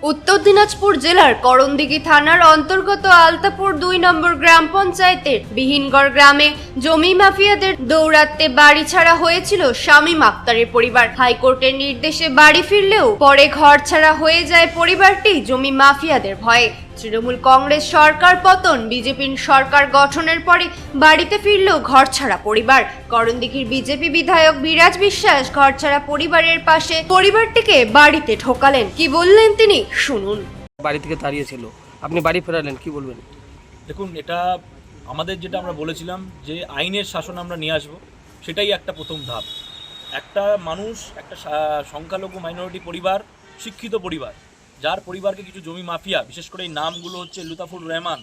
উত্তর দিনাজপুর জেলার করণদিঘি থানার অন্তর্গত আলতাপুর ২ নম্বর গ্রাম পঞ্চায়েতের বিহিনগড় গ্রামে জমি মাফিয়াদের দৌরাত্মে বাড়ি ছাড়া হয়েছিল শামীম আক্তারের পরিবার। হাইকোর্টের নির্দেশে বাড়ি ফিরলেও পরে ঘর ছাড়া হয়ে যায় পরিবারটি জমি মাফিয়াদের ভয়ে। তৃণমূল কংগ্রেস সরকার পতন, বিজেপির সরকার গঠনের পরে বাড়িতে ফিরল ঘরছাড়া পরিবার। করণদিঘির বিজেপি বিধায়ক বিরাজ বিশ্বাস ঘরছাড়া পরিবারের পাশে পরিবারটিকে বাড়িতে ঢোকালেন। কি বললেন তিনি শুনুন। বাড়ি থেকে দাঁড়িয়েছিল, আপনি বাড়ি ফেরালেন, কি বলবেন? দেখুন, এটা আমাদের যেটা আমরা বলেছিলাম যে আইনের শাসন আমরা নিয়ে আসবো, সেটাই একটা প্রথম ধাপ। একটা মানুষ, একটা সংখ্যালঘু মাইনরিটি পরিবার, শিক্ষিত পরিবার, যার পরিবারকে কিছু জমি মাফিয়া, বিশেষ করে এই নামগুলো হচ্ছে লুতাফুর রহমান,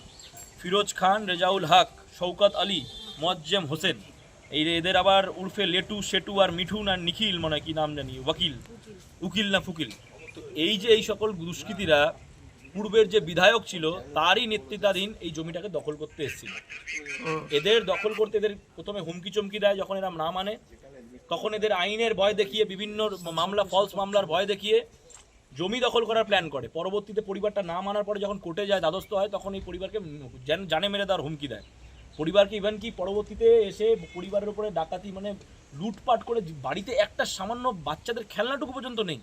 ফিরোজ খান, রেজাউল হক, শওকত আলী, মোয়াজ্জেম হোসেন, এদের আবার উর্ফে লেটু, শেটু আর মিঠুন আর নিখিল, মনে হয় কি নাম জানি, উকিল না ফুকিল। তো এই সকল দুষ্কৃতীরা পূর্বের যে বিধায়ক ছিল তারই নেতৃত্বাধীন এই জমিটাকে দখল করতে এসেছিল। এদের দখল করতে এদের প্রথমে হুমকি চমকি দেয়, যখন এরা না মানে তখন এদের আইনের ভয় দেখিয়ে, বিভিন্ন মামলা, ফলস মামলার ভয় দেখিয়ে জমি দখল করার প্ল্যান করে। পরবর্তীতে পরিবারটা না মানার পরে যখন কোর্টে যায়, দ্বারস্থ হয়, তখন এই পরিবারকে জানে মেরে দেওয়ার হুমকি দেয়। পরিবারকে ইভেন কি পরবর্তীতে এসে পরিবারের উপরে ডাকাতি, মানে লুটপাট করে, বাড়িতে একটা সামান্য বাচ্চাদের খেলনাটুকু পর্যন্ত নেই,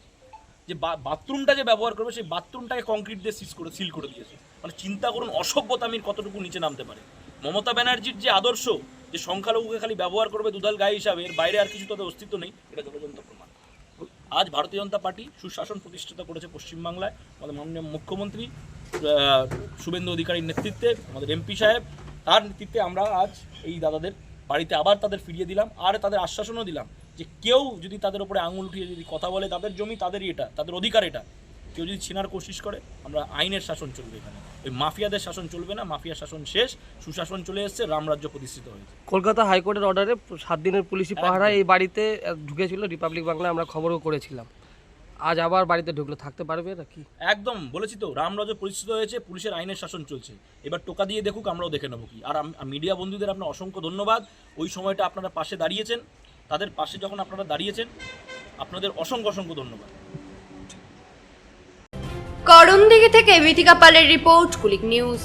যে বাথরুমটা যে ব্যবহার করবে সেই বাথরুমটাকে কংক্রিট দিয়ে সিল করে দিয়েছে। মানে চিন্তা করুন অসভ্যতামির কতটুকু নিচে নামতে পারে। মমতা ব্যানার্জির যে আদর্শ, যে সংখ্যালঘুকে খালি ব্যবহার করবে দুধাল গায়ে হিসাবে, এর বাইরে আর কিছু তাদের অস্তিত্ব নেই, এটা জলজন্ত প্রমাণ। আজ ভারতীয় জনতা পার্টি সুশাসন প্রতিষ্ঠিত করেছে পশ্চিমবাংলায়। আমাদের মাননীয় মুখ্যমন্ত্রী শুভেন্দু অধিকারীর নেতৃত্বে, আমাদের এমপি সাহেব, তার নেতৃত্বে আমরা আজ এই দাদাদের বাড়িতে আবার তাদের ফিরিয়ে দিলাম। আর তাদের আশ্বাসনও দিলাম যে কেউ যদি তাদের উপরে আঙুল উঠিয়ে যদি কথা বলে, তাদের জমি তাদেরই, এটা তাদের অধিকার, এটা কেউ যদি ছিনার কোশিশ করে, আমরা আইনের শাসন চলবে এখানে, ওই মাফিয়াদের শাসন চলবে না। মাফিয়া শাসন শেষ, সুশাসন চলে এসছে, রামরাজ্য প্রতিষ্ঠিত হয়েছে। কলকাতা হাইকোর্টের অর্ডারে 7 দিনের পুলিশি পাহারায় এই বাড়িতে ঢুকেছিল, রিপাবলিক বাংলায় আমরা খবরও করেছিলাম। আজ আবার বাড়িতে ঢুকলো, থাকতে পারবে নাকি? একদম বলেছি তো, রামরাজ্য প্রতিষ্ঠিত হয়েছে, পুলিশের আইনের শাসন চলছে। এবার টোকা দিয়ে দেখুক, আমরাও দেখে নেবো কি। আর মিডিয়া বন্ধুদের আপনার অসংখ্য ধন্যবাদ। ওই সময়টা আপনারা পাশে দাঁড়িয়েছেন, তাদের পাশে যখন আপনারা দাঁড়িয়েছেন, আপনাদের অসংখ্য ধন্যবাদ। করণদিঘি থেকে বিথিকা পালের রিপোর্ট, কুলিক নিউজ।